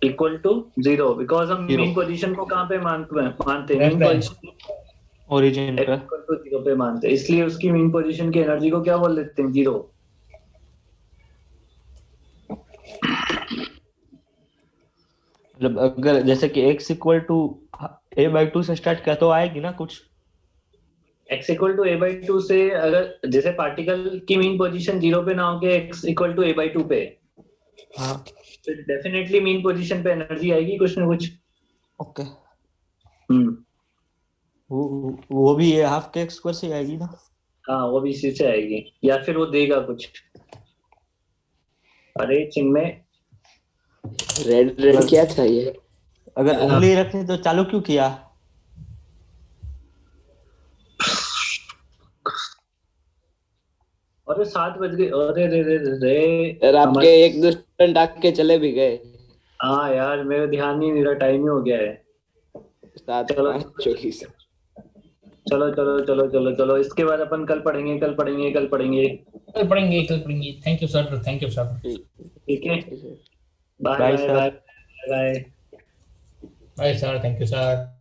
equal to zero, because हम मीन पोजीशन को कहाँ पे मानते हैं, मीन पोजीशन ओरिजिन पे इक्वल टू जीरो पे मानते हैं, इसलिए उसकी मीन पोजीशन की एनर्जी को क्या बोल देते हैं, जीरो। मतलब अगर जैसे कि x इक्वल टू a/2 से स्टार्ट किया तो आएगी ना कुछ, x इक्वल टू a/2 से, अगर जैसे पार्टिकल की मीन पोजीशन जीरो पे ना हो के x इक्वल टू a/2 पे, हाँ तो डेफिनेटली मीन पोजीशन पे एनर्जी आएगी कुछ ना कुछ। ओके, हम्म, वो भी ये हाफ के एक्स स्क्वायर से आएगी ना। हाँ वो भी इसी से आएगी, या फिर वो देगा कुछ। अरे चिन्मय, रेड रेड क्या था ये, अगर उंगली रखनी तो चालू क्यों किया, अरे 7 बज गए, अरे रे रे रे यार आपके एक दो स्टूडेंट आके चले भी गए। हाँ यार मेरा ध्यान ही नहीं रहा, टाइम ही हो गया है। 7:24। चलो चलो चलो चलो चलो, इसके बाद अपन कल पढ़ेंगे। Thank you sir, thank you sir. ठीक है, bye bye bye sir. Bye bye. Bye sir, thank you sir.